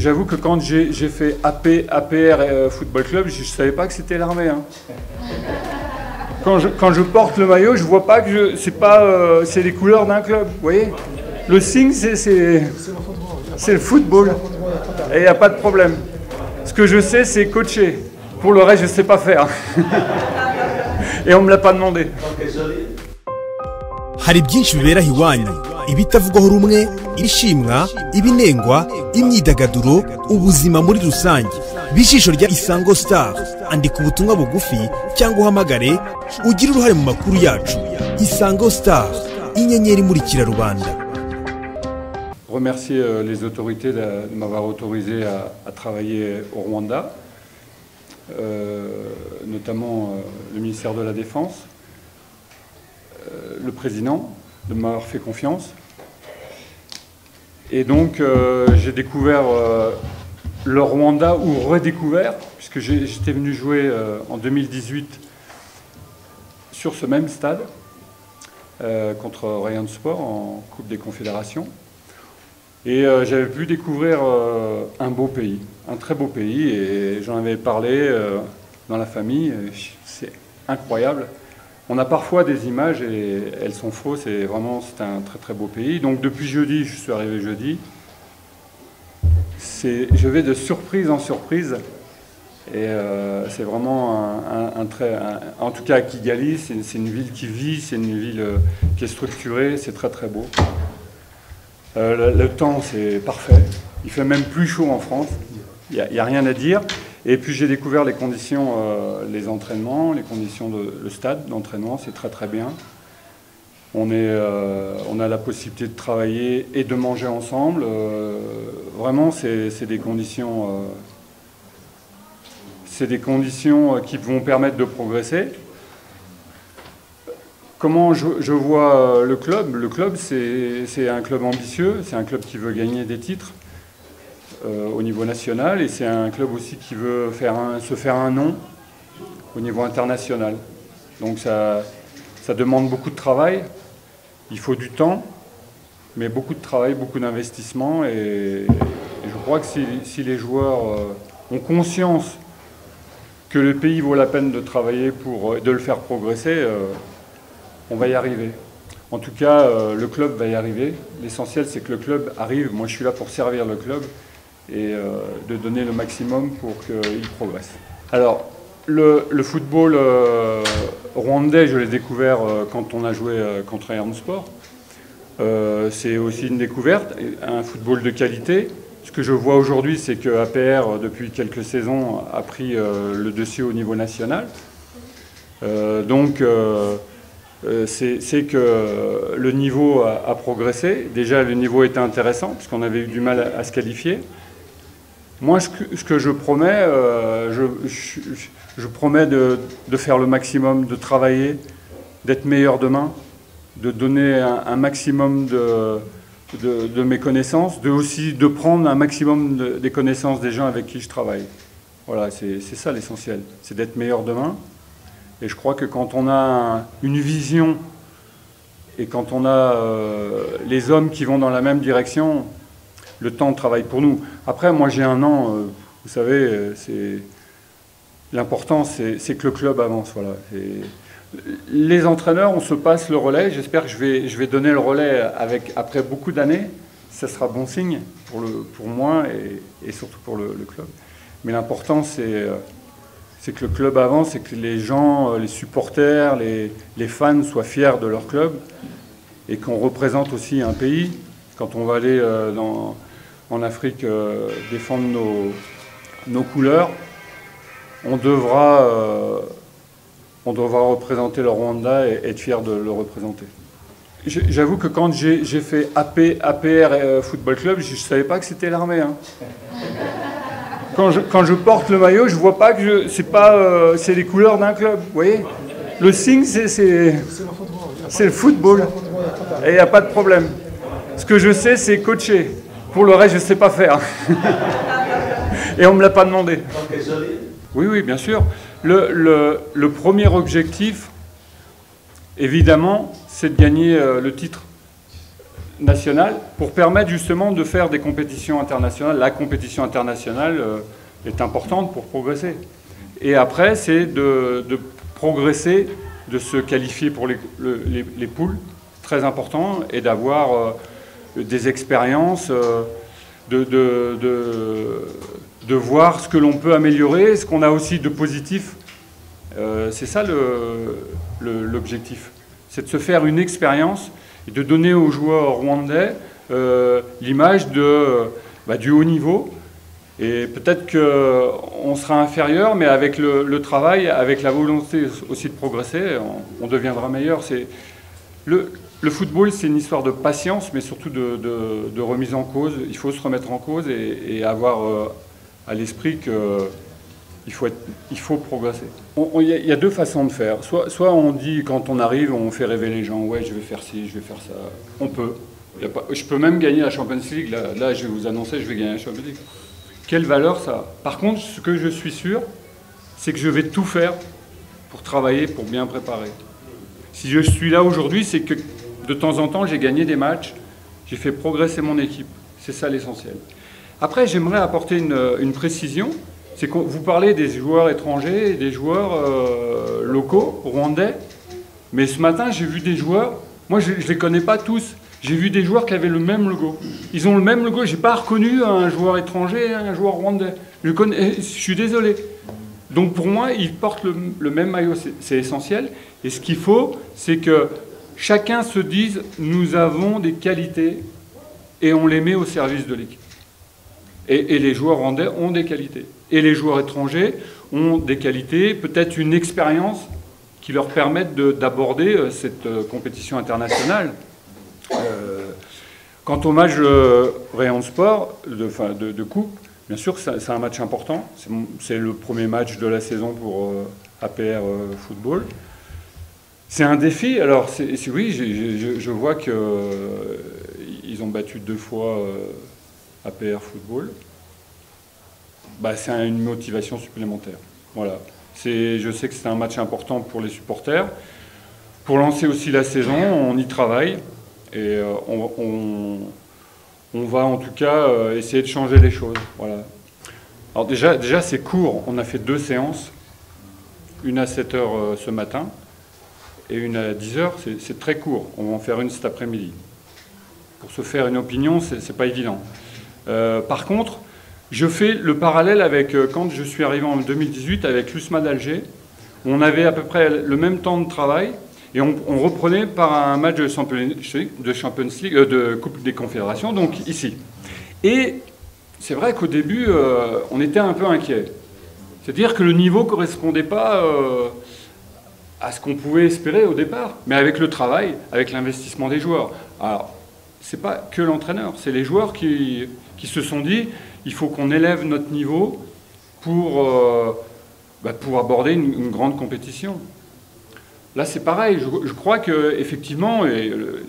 J'avoue que quand j'ai fait APR Football Club, je ne savais pas que c'était l'armée. Hein. Quand je porte le maillot, je ne vois pas que c'est les couleurs d'un club. Vous voyez, le signe, c'est le football. Et il n'y a pas de problème. Ce que je sais, c'est coacher. Pour le reste, je ne sais pas faire. Et on ne me l'a pas demandé. Hari byinshi bibera hiwanyu, ibitavugwaho rumwe, ishimwa, ibinengwa, imyidagaduro, ubuzima muri rusange. Bijisho rya Isango Star, andika ubutumwa bugufi cyangwa uhamagare ugire uruhare mu makuru yacu. Isango Star, inyenyeri imurikira rubanda. Remercier les autorités de m'avoir autorisé à travailler au Rwanda, notamment le ministère de la Défense, le président de m'avoir fait confiance. Et donc j'ai découvert le Rwanda, ou redécouvert, puisque j'étais venu jouer en 2018 sur ce même stade contre Rayon Sport en Coupe des Confédérations. Et j'avais pu découvrir un beau pays, un très beau pays, et j'en avais parlé dans la famille. C'est incroyable. On a parfois des images et elles sont fausses, et vraiment c'est un très très beau pays. Donc depuis jeudi, je suis arrivé jeudi, je vais de surprise en surprise, et c'est vraiment en tout cas à Kigali, c'est une ville qui vit, c'est une ville qui est structurée, c'est très très beau. Le temps, c'est parfait. Il fait même plus chaud en France. Il n'y a rien à dire. Et puis j'ai découvert les conditions, les entraînements, les conditions le stade d'entraînement, c'est très très bien. On a la possibilité de travailler et de manger ensemble. Vraiment, c'est des conditions qui vont permettre de progresser. Comment je vois le club? Le club, c'est un club ambitieux, c'est un club qui veut gagner des titres au niveau national, et c'est un club aussi qui veut se faire un nom au niveau international. Donc ça demande beaucoup de travail, il faut du temps, mais beaucoup de travail, beaucoup d'investissement, et je crois que si les joueurs ont conscience que le pays vaut la peine de travailler de le faire progresser, on va y arriver. En tout cas, le club va y arriver. L'essentiel, c'est que le club arrive. Moi, je suis là pour servir le club et de donner le maximum pour qu'il progresse. Alors, le football rwandais, je l'ai découvert quand on a joué contre Rayon Sport. C'est aussi une découverte, un football de qualité. Ce que je vois aujourd'hui, c'est que APR, depuis quelques saisons, a pris le dessus au niveau national. C'est que le niveau a progressé. Déjà, le niveau était intéressant, puisqu'on avait eu du mal à se qualifier. Moi, ce que je promets, je promets de faire le maximum, de travailler, d'être meilleur demain, de donner un maximum de mes connaissances, aussi de prendre un maximum des connaissances des gens avec qui je travaille. Voilà, c'est ça l'essentiel, c'est d'être meilleur demain. Et je crois que quand on a une vision et quand on a les hommes qui vont dans la même direction, le temps travaille pour nous. Après, moi j'ai un an, vous savez, l'important c'est que le club avance. Voilà. Les entraîneurs, on se passe le relais. J'espère que je vais donner le relais après beaucoup d'années. Ça sera bon signe pour moi et surtout pour le club. Mais l'important c'est que le club avance et que les gens, les supporters, les fans soient fiers de leur club et qu'on représente aussi un pays. Quand on va aller en Afrique défendre nos couleurs, on devra représenter le Rwanda et être fier de le représenter. J'avoue que quand j'ai fait APR Football Club, je ne savais pas que c'était l'armée. Hein. Quand je porte le maillot, je ne vois pas que c'est les couleurs d'un club. Vous voyez, le signe, c'est le football. Et il n'y a pas de problème. Ce que je sais, c'est coacher. Pour le reste, je ne sais pas faire. Et on ne me l'a pas demandé. Oui, oui, bien sûr. Le premier objectif, évidemment, c'est de gagner le titre nationale pour permettre justement de faire des compétitions internationales. La compétition internationale est importante pour progresser. Et après, c'est de progresser, de se qualifier pour les poules, très important, et d'avoir des expériences, de voir ce que l'on peut améliorer, ce qu'on a aussi de positif. C'est ça l'objectif. C'est de se faire une expérience et de donner aux joueurs rwandais l'image du haut niveau. Et peut-être qu'on sera inférieur, mais avec le travail, avec la volonté aussi de progresser, on deviendra meilleur. Le football, c'est une histoire de patience, mais surtout de remise en cause. Il faut se remettre en cause et avoir à l'esprit qu'il faut progresser. Il y a deux façons de faire. Soit on dit, quand on arrive, on fait rêver les gens, ouais, je vais faire ci, je vais faire ça. On peut. Je peux même gagner la Champions League. Là, je vais vous annoncer, je vais gagner la Champions League. Quelle valeur ça a? Par contre, ce que je suis sûr, c'est que je vais tout faire pour travailler, pour bien préparer. Si je suis là aujourd'hui, c'est que de temps en temps, j'ai gagné des matchs, j'ai fait progresser mon équipe. C'est ça l'essentiel. Après, j'aimerais apporter une précision. C'est que vous parlez des joueurs étrangers et des joueurs locaux, rwandais. Mais ce matin, j'ai vu des joueurs, moi je ne les connais pas tous. J'ai vu des joueurs qui avaient le même logo. Ils ont le même logo. Je n'ai pas reconnu un joueur étranger et un joueur rwandais. Je suis désolé. Donc pour moi, ils portent le même maillot. C'est essentiel. Et ce qu'il faut, c'est que chacun se dise, nous avons des qualités et on les met au service de l'équipe. Et les joueurs rwandais ont des qualités. Et les joueurs étrangers ont des qualités, peut-être une expérience qui leur permette d'aborder cette compétition internationale. Quant au match Rayon Sport de coupe, bien sûr c'est un match important. C'est le premier match de la saison pour APR Football. C'est un défi. Alors oui, je vois qu'ils ont battu 2 fois APR Football. C'est une motivation supplémentaire. Voilà. Je sais que c'est un match important pour les supporters. Pour lancer aussi la saison, on y travaille. Et on va en tout cas essayer de changer les choses. Voilà. Alors déjà c'est court. On a fait 2 séances. Une à 7 h ce matin et une à 10 h. C'est très court. On va en faire une cet après-midi. Pour se faire une opinion, c'est pas évident. Par contre, je fais le parallèle avec quand je suis arrivé en 2018 avec l'USMA d'Alger. On avait à peu près le même temps de travail. Et on reprenait par un match de Champions League, de Coupe des Confédérations, donc ici. Et c'est vrai qu'au début, on était un peu inquiet. C'est-à-dire que le niveau ne correspondait pas à ce qu'on pouvait espérer au départ. Mais avec le travail, avec l'investissement des joueurs. Alors, ce n'est pas que l'entraîneur, c'est les joueurs qui se sont dit il faut qu'on élève notre niveau pour aborder une grande compétition. Là, c'est pareil. Je crois qu'effectivement, il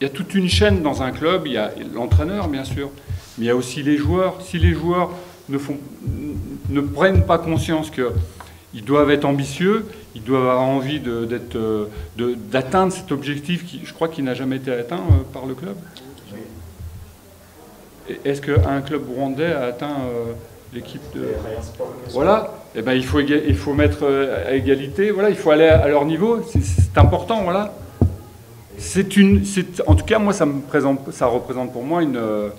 y a toute une chaîne dans un club. Il y a l'entraîneur, bien sûr, mais il y a aussi les joueurs. Si les joueurs ne prennent pas conscience qu'ils doivent être ambitieux, ils doivent avoir envie d'atteindre cet objectif qui, je crois, qui n'a jamais été atteint par le club. Est-ce qu'un club rwandais a atteint l'équipe de... Voilà. Eh ben, il faut mettre à égalité, voilà, il faut aller à leur niveau, c'est important, voilà. En tout cas, moi, ça représente pour moi une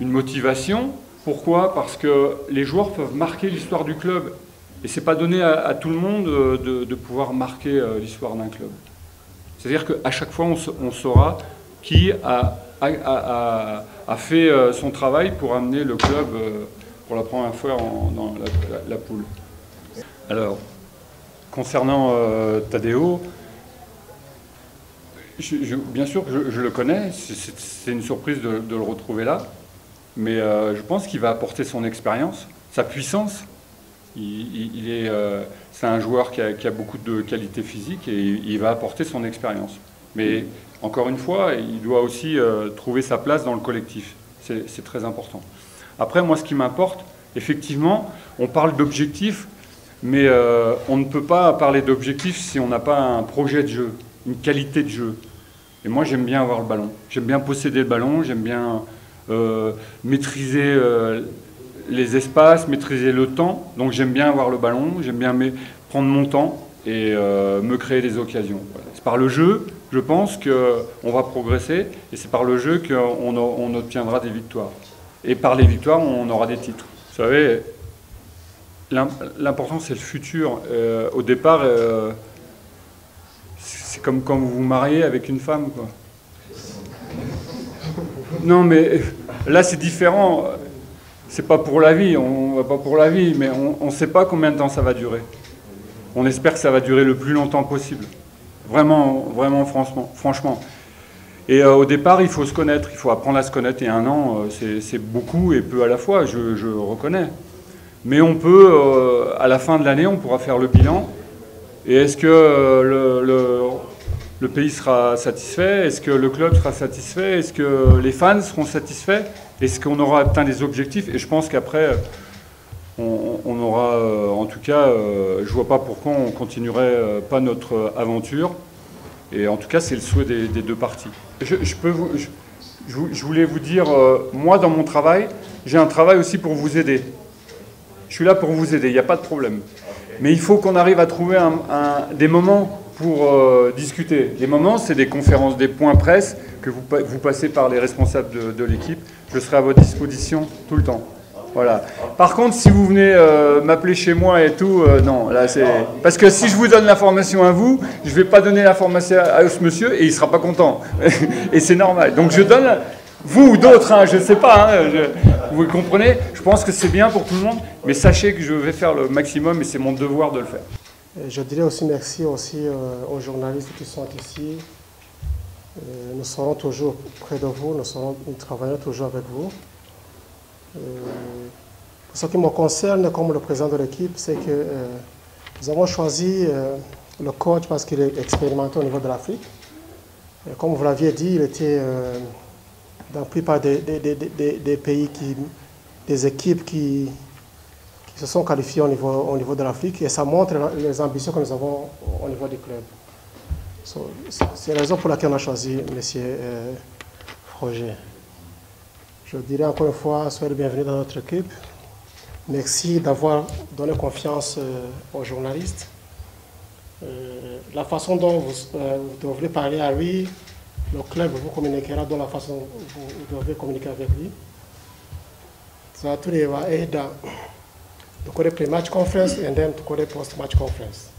motivation. Pourquoi? Parce que les joueurs peuvent marquer l'histoire du club. Et ce n'est pas donné à tout le monde de pouvoir marquer l'histoire d'un club. C'est-à-dire qu'à chaque fois, on saura qui a fait son travail pour amener le club... pour la première fois dans la poule. Alors, concernant Tadeo, bien sûr que je le connais, c'est une surprise de le retrouver là, mais je pense qu'il va apporter son expérience, sa puissance. C'est un joueur qui a beaucoup de qualités physiques et il va apporter son expérience. Mais encore une fois, il doit aussi trouver sa place dans le collectif. C'est très important. Après, moi, ce qui m'importe, effectivement, on parle d'objectifs, mais on ne peut pas parler d'objectifs si on n'a pas un projet de jeu, une qualité de jeu. Et moi, j'aime bien avoir le ballon. J'aime bien posséder le ballon, j'aime bien maîtriser les espaces, maîtriser le temps. Donc j'aime bien avoir le ballon, j'aime bien prendre mon temps et me créer des occasions. Voilà. C'est par le jeu, je pense qu'on va progresser, et c'est par le jeu qu'on obtiendra des victoires. Et par les victoires, on aura des titres. Vous savez, l'important, c'est le futur. Au départ, c'est comme quand vous vous mariez avec une femme, quoi. Non, mais là, c'est différent. C'est pas pour la vie, on va pas pour la vie, mais on ne sait pas combien de temps ça va durer. On espère que ça va durer le plus longtemps possible. Vraiment, vraiment, franchement. Et au départ, il faut se connaître, il faut apprendre à se connaître. Et 1 an, c'est beaucoup et peu à la fois, je reconnais. Mais on peut, à la fin de l'année, on pourra faire le bilan. Et est-ce que le pays sera satisfait? Est-ce que le club sera satisfait? Est-ce que les fans seront satisfaits? Est-ce qu'on aura atteint des objectifs? Et je pense qu'après, on aura, en tout cas, je vois pas pourquoi on continuerait pas notre aventure. Et en tout cas, c'est le souhait des 2 parties. Je voulais vous dire, moi, dans mon travail, j'ai un travail aussi pour vous aider. Je suis là pour vous aider, il n'y a pas de problème. Mais il faut qu'on arrive à trouver des moments pour discuter. Les moments, c'est des conférences, des points presse que vous passez par les responsables de l'équipe. Je serai à votre disposition tout le temps. Voilà. Par contre, si vous venez m'appeler chez moi et tout, non, là c'est... Parce que si je vous donne l'information à vous, je ne vais pas donner l'information à ce monsieur et il ne sera pas content. Et c'est normal. Donc je donne, vous ou d'autres, hein, je ne sais pas, hein, vous comprenez, je pense que c'est bien pour tout le monde, mais sachez que je vais faire le maximum et c'est mon devoir de le faire. Je dirais aussi merci aux journalistes qui sont ici. Nous serons toujours près de vous, nous travaillons toujours avec vous. Pour ce qui me concerne, comme le président de l'équipe, c'est que nous avons choisi le coach parce qu'il est expérimenté au niveau de l'Afrique. Comme vous l'aviez dit, il était dans la plupart des pays, des équipes qui se sont qualifiées au niveau de l'Afrique, et ça montre les ambitions que nous avons au niveau du club. C'est la raison pour laquelle on a choisi M. Froger. Je dirais encore une fois, soyez le bienvenu dans notre équipe. Merci d'avoir donné confiance aux journalistes. La façon dont vous devrez parler à lui, le club vous communiquera de la façon dont vous devez communiquer avec lui. Ça va aider to call a pre-match conference and then to call a post-match conference.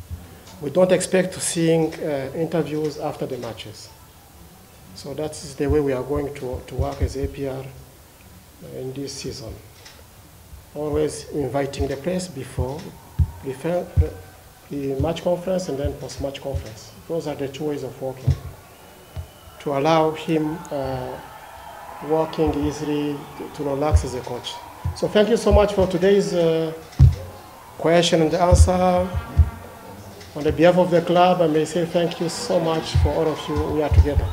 We don't expect to seeing interviews after the matches. So that's the way we are going to work as APR in this season. Always inviting the press before the match conference and then post-match conference. Those are the 2 ways of working to allow him working easily, to relax as a coach. So thank you so much for today's question and answer. On behalf of the club, I may say thank you so much for all of you. We are together.